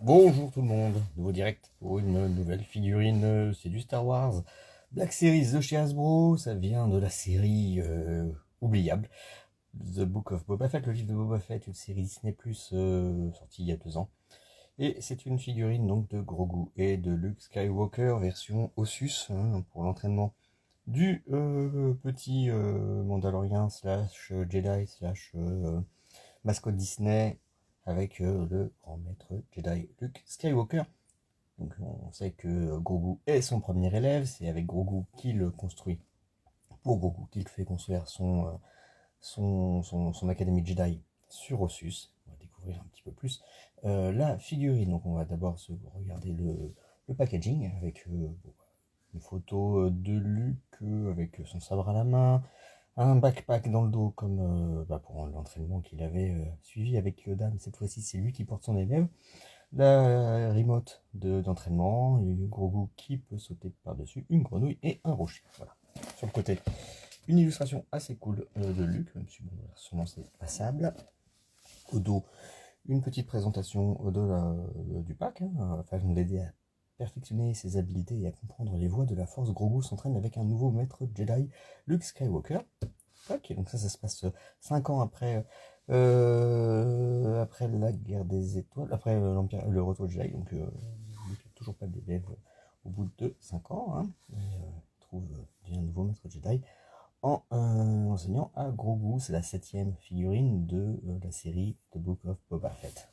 Bonjour tout le monde, nouveau direct pour une nouvelle figurine, c'est du Star Wars Black Series de chez Hasbro, ça vient de la série oubliable, The Book of Boba Fett, le livre de Boba Fett, une série Disney+, sortie il y a 2 ans. Et c'est une figurine donc de Grogu et de Luke Skywalker, version Ossus, hein, pour l'entraînement du petit Mandalorien slash Jedi slash mascotte Disney, avec le grand maître Jedi Luke Skywalker. Donc on sait que Grogu est son premier élève, c'est avec Grogu qu'il construit, pour Grogu qu'il fait construire son académie Jedi sur Ossus. On va découvrir un petit peu plus la figurine. Donc on va d'abord se regarder le packaging avec une photo de Luke avec son sabre à la main, un backpack dans le dos comme pour l'entraînement qu'il avait suivi avec Yoda, mais cette fois-ci c'est lui qui porte son élève. La remote d'entraînement, une Grogu qui peut sauter par-dessus, une grenouille et un rocher. Voilà. Sur le côté, une illustration assez cool de Luke, même si bon, sûrement c'est passable. Au dos, une petite présentation du pack, hein, afin de l'aider à perfectionner ses habiletés et à comprendre les voies de la force. Grogu s'entraîne avec un nouveau maître Jedi, Luke Skywalker. Ok, donc ça se passe 5 ans après la guerre des étoiles, après le retour de Jedi, donc toujours pas d'élève au bout de 5 ans, hein, trouve un nouveau maître Jedi en enseignant à Grogu. C'est la 7e figurine de la série The Book of Boba Fett.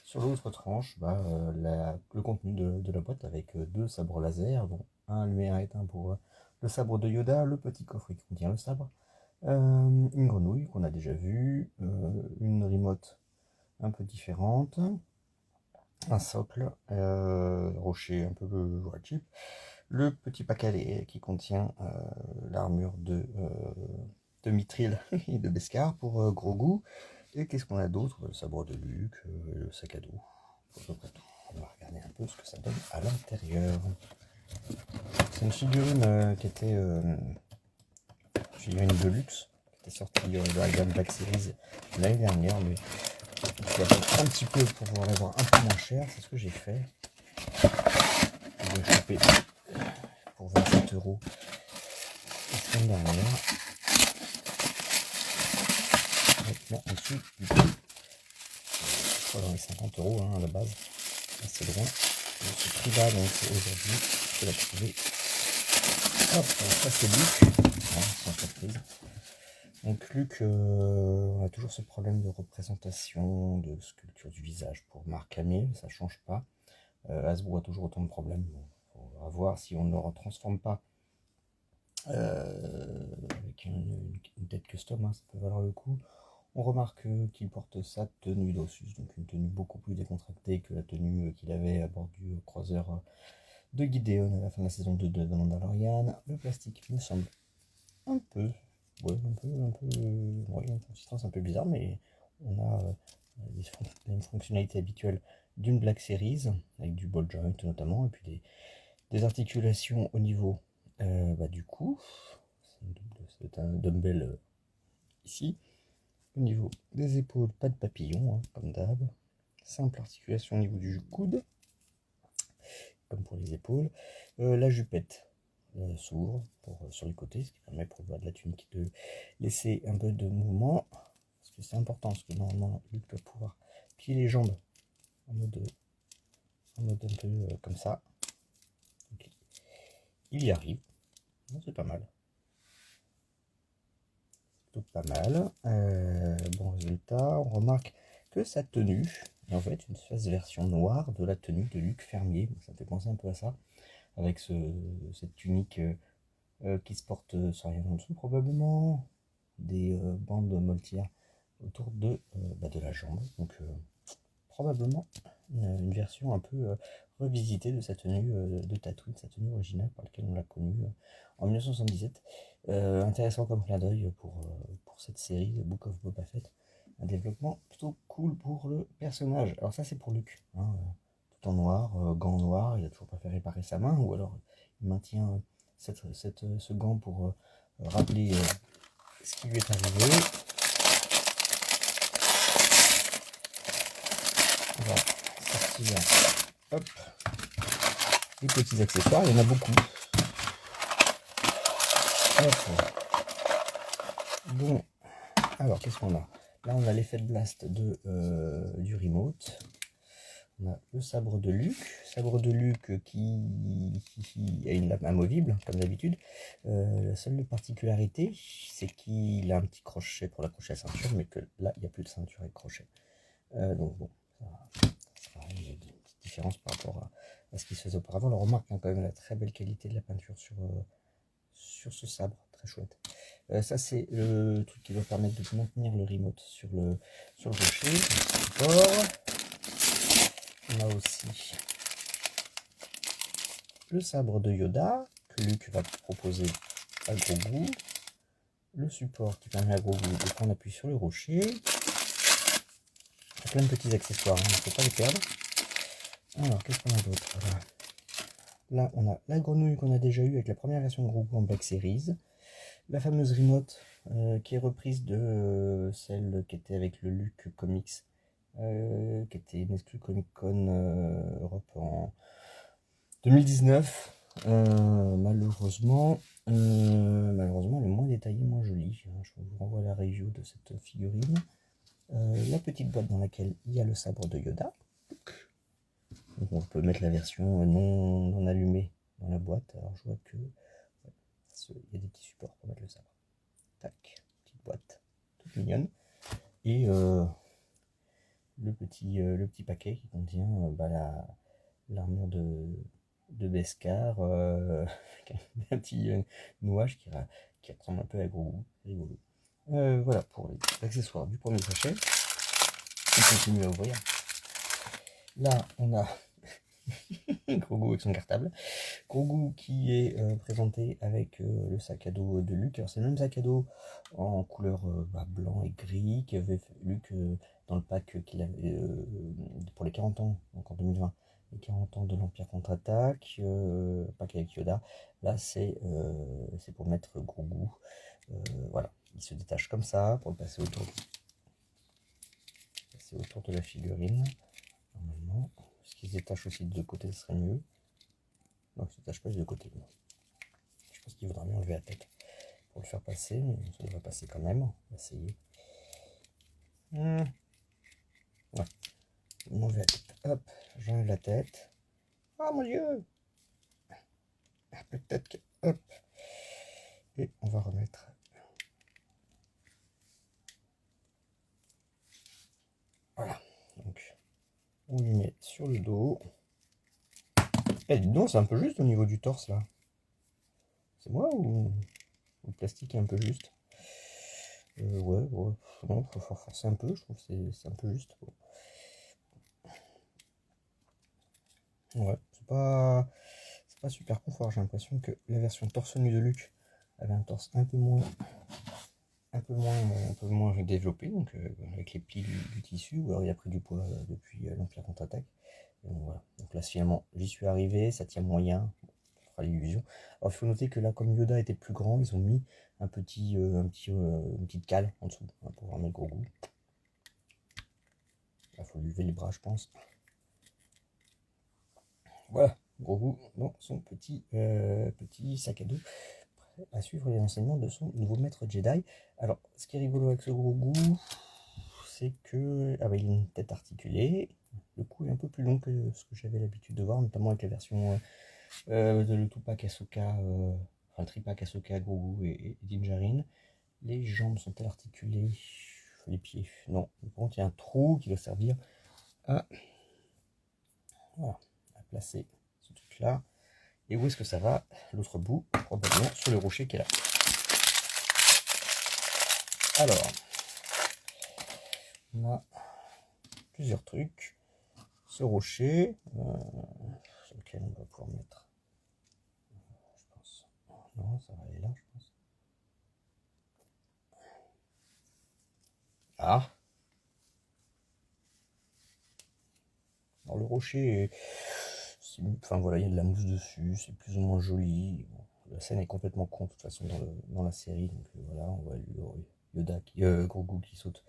Sur l'autre tranche, le contenu de la boîte avec 2 sabres laser, dont un lumière éteint pour le sabre de Yoda, le petit coffre qui contient le sabre, une grenouille qu'on a déjà vue, une remote un peu différente, un socle, rocher un peu red chip, le petit paquet qui contient l'armure de Mithril et de Beskar pour Grogu. Et qu'est-ce qu'on a d'autre? Le sabre de Luke, le sac à dos, à peu près tout. On va regarder un peu ce que ça donne à l'intérieur. C'est une figurine qui était figurine de luxe, qui était sortie de la gamme Black Series l'année dernière, mais je vais un petit peu pour pouvoir l'avoir un peu moins cher. C'est ce que j'ai fait. Je l'ai chopé pour 27 € la semaine dernière. Maintenant en dessous du prix, je crois dans les 50 € à la base, assez loin de ce prix là. Donc aujourd'hui je peux la trouver. Hop, ça c'est Luke, sans surprise. Donc Luke, on a toujours ce problème de représentation, de sculpture du visage pour Mark Hamill, ça change pas. Hasbro a toujours autant de problèmes. On va voir si on ne le retransforme pas avec une tête custom, hein, ça peut valoir le coup. On remarque qu'il porte sa tenue d'Ossus, donc une tenue beaucoup plus décontractée que la tenue qu'il avait à bord du croiseur de Gideon à la fin de la saison 2 de Mandalorian. Le plastique me semble un peu, une consistance un peu bizarre, mais on a une fonctionnalité habituelle d'une Black Series, avec du ball joint notamment, et puis des articulations au niveau du cou. C'est un dumbbell ici. Au niveau des épaules, pas de papillon, hein, comme d'hab. Simple articulation au niveau du coude, comme pour les épaules. La jupette s'ouvre sur les côtés, ce qui permet pour le bas de la tunique de laisser un peu de mouvement. Parce que c'est important, parce que normalement, Luke doit pouvoir plier les jambes en mode un peu comme ça. Okay. Il y arrive. C'est pas mal. Pas mal. Bon résultat. On remarque que sa tenue est en fait une espèce de version noire de la tenue de Luc Fermier. Ça fait penser un peu à ça, avec cette tunique qui se porte sans rien en dessous, probablement des bandes moltières autour de la jambe. Donc probablement une version un peu revisitée de sa tenue de Tatooine, sa tenue originale par laquelle on l'a connue en 1977. Intéressant comme clin d'œil pour cette série, The Book of Boba Fett. Un développement plutôt cool pour le personnage. Alors ça c'est pour Luke, hein, tout en noir, gants noirs, il a toujours pas fait réparer sa main, ou alors il maintient ce gant pour rappeler ce qui lui est arrivé. On va il y a, hop, des petits accessoires, il y en a beaucoup. Hop. Bon, alors qu'est-ce qu'on a? Là, on a l'effet de blast du remote. On a le sabre de Luc qui a une lame amovible, comme d'habitude. La seule particularité, c'est qu'il a un petit crochet pour l'accrocher à la ceinture, mais que là, il n'y a plus de ceinture et de crochet. Donc bon, ça sera une petite différence par rapport à ce qui se faisait auparavant. On remarque quand même la très belle qualité de la peinture sur ce sabre, très chouette. Ça, c'est le truc qui va permettre de maintenir le remote sur le rocher. On a aussi le sabre de Yoda que Luke va proposer à Grogu. Le support qui permet à Grogu de prendre appui sur le rocher. Il y a plein de petits accessoires, il ne faut pas les perdre. Alors, qu'est-ce qu'on a d'autre? Là, on a la grenouille qu'on a déjà eue avec la première version de Grogu en Black Series. La fameuse remote qui est reprise de celle qui était avec le Luke Comics, qui était une exclue Comic Con Europe en 2019. Malheureusement, elle est moins détaillée, moins jolie. Je vous renvoie la review de cette figurine. La petite boîte dans laquelle il y a le sabre de Yoda. Donc on peut mettre la version non allumée dans la boîte. Alors je vois que il y a des petits supports pour mettre le sabre. Tac, petite boîte, toute mignonne. Et le petit paquet qui contient l'armure de Beskar, un petit nouage qui ressemble un peu à Grogu, rigolo. Voilà pour les accessoires du premier sachet. On continue à ouvrir. Là, on a Grogu avec son cartable. Grogu qui est présenté avec le sac à dos de Luke. Alors c'est le même sac à dos en couleur blanc et gris qu'avait Luke dans le pack qu'il avait pour les 40 ans, donc en 2020. Les 40 ans de l'Empire contre-attaque, pack avec Yoda. Là c'est pour mettre Grogu. Voilà, il se détache comme ça pour le passer autour de la figurine. Normalement, ce qui se détache aussi de deux côtés, ce serait mieux. Non, il ne se détache pas des deux côtés. Je pense qu'il vaudra mieux enlever la tête pour le faire passer, mais ça devrait passer quand même. On va essayer. Ouais. On enlève la tête. Hop, j'enlève la tête. Oh mon dieu! Peut-être que. Hop! Et on va remettre. Voilà. Donc, on lui met sur le dos. Eh, dis donc, c'est un peu juste au niveau du torse là. C'est moi ou le plastique est un peu juste? Ouais. Non, faut forcer un peu, je trouve que c'est un peu juste. Ouais, c'est pas super confort. J'ai l'impression que la version torse nu de Luke avait un torse un peu moins développé, donc avec les plis du tissu, ou alors il a pris du poids depuis l'Empire contre-attaque. Donc voilà. Donc là finalement j'y suis arrivé, ça tient moyen, ça fera l'illusion. Alors il faut noter que là comme Yoda était plus grand, ils ont mis une petite cale en dessous pour pouvoir mettre Grogu. Il faut lever les bras je pense. Voilà, Grogu dans son petit sac à dos à suivre les enseignements de son nouveau maître Jedi. Alors, ce qui est rigolo avec ce Grogu, c'est que il a une tête articulée. Le cou est un peu plus long que ce que j'avais l'habitude de voir, notamment avec la version de le Tupac Ahsoka, enfin le tripack Ahsoka, Grogu et Din Djarin. Les jambes sont-elles articulées? Les pieds, non. Par contre, il y a un trou qui doit servir à placer ce truc-là. Et où est-ce que ça va? L'autre bout, probablement sur le rocher qui est là. Alors, on a plusieurs trucs. Ce rocher, sur lequel on va pouvoir mettre, je pense, non, ça va aller là, je pense. Ah! Alors le rocher, enfin voilà, il y a de la mousse dessus, c'est plus ou moins joli. Bon, la scène est complètement con de toute façon dans la série, donc voilà, on voit Yoda, Grogu qui saute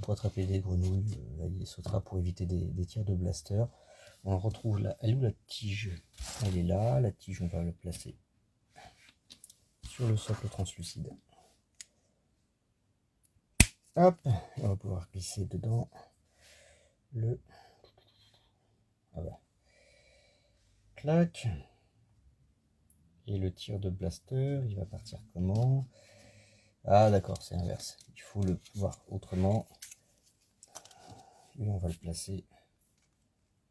pour attraper des grenouilles. Là, il sautera pour éviter des tirs de blaster. On retrouve là. Elle est où la tige? Elle est là. La tige, on va la placer sur le socle translucide. Hop, on va pouvoir glisser dedans le. Ah bah. Clac. Et le tir de blaster, il va partir comment? Ah d'accord, c'est inverse. Il faut le voir autrement. Et on va le placer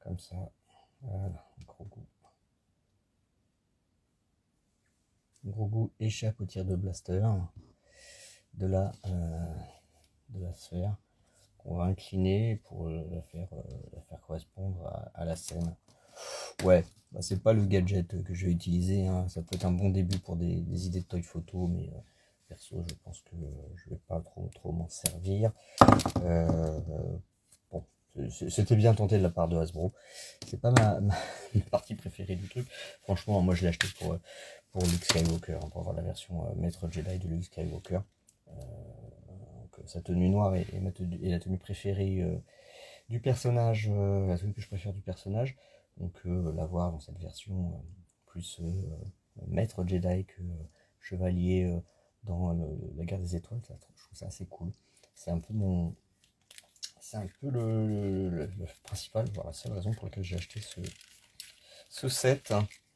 comme ça. Voilà, gros goût. Gros goût échappe au tir de blaster de la sphère qu'on va incliner pour la faire correspondre à la scène. Ouais, bah c'est pas le gadget que je vais utiliser, hein. Ça peut être un bon début pour des idées de toy photo, mais perso je pense que je vais pas trop m'en servir. Bon, c'était bien tenté de la part de Hasbro. C'est pas ma partie préférée du truc. Franchement, moi je l'ai acheté pour Luke Skywalker, hein, pour avoir la version Maître Jedi de Luke Skywalker. Donc, sa tenue noire est la tenue préférée du personnage, la tenue que je préfère du personnage. Donc l'avoir dans cette version plus Maître Jedi que chevalier dans la guerre des étoiles, ça, je trouve ça assez cool. C'est un peu mon... C'est un peu le principal, voire la seule raison pour laquelle j'ai acheté ce set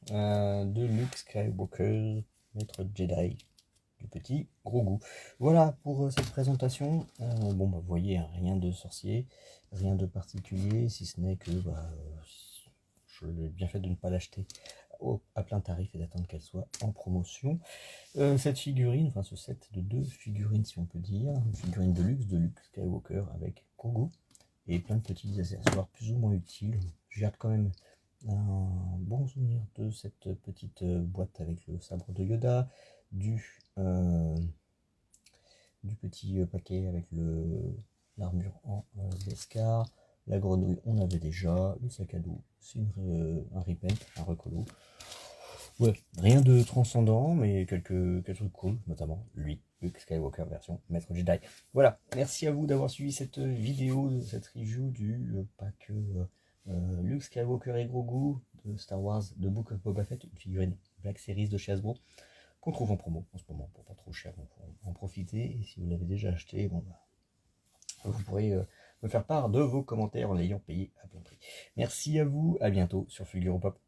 de Luke Skywalker, Maître Jedi, du petit gros goût. Voilà pour cette présentation. Bon, bah, vous voyez, hein, rien de sorcier, rien de particulier, si ce n'est que je l'ai bien fait de ne pas l'acheter à plein tarif et d'attendre qu'elle soit en promotion. Cette figurine, enfin ce set de 2 figurines si on peut dire, une figurine de luxe de Luke Skywalker avec Grogu et plein de petits accessoires plus ou moins utiles. Je garde quand même un bon souvenir de cette petite boîte avec le sabre de Yoda, du petit paquet avec l'armure en Beskar, la grenouille on avait déjà, le sac à dos c'est un repaint, un recolo. Ouais, rien de transcendant, mais quelques trucs cool, notamment lui, Luke Skywalker version Maître Jedi. Voilà, merci à vous d'avoir suivi cette vidéo, cette review du pack Luke Skywalker et Grogu de Star Wars, de Book of Boba Fett, une figurine Black Series de chez Hasbro, qu'on trouve en promo en ce moment pour pas trop cher, donc en profiter. Et si vous l'avez déjà acheté, bon bah, vous pourrez me faire part de vos commentaires en l'ayant payé à plein prix. Merci à vous, à bientôt sur Fulguro Pop.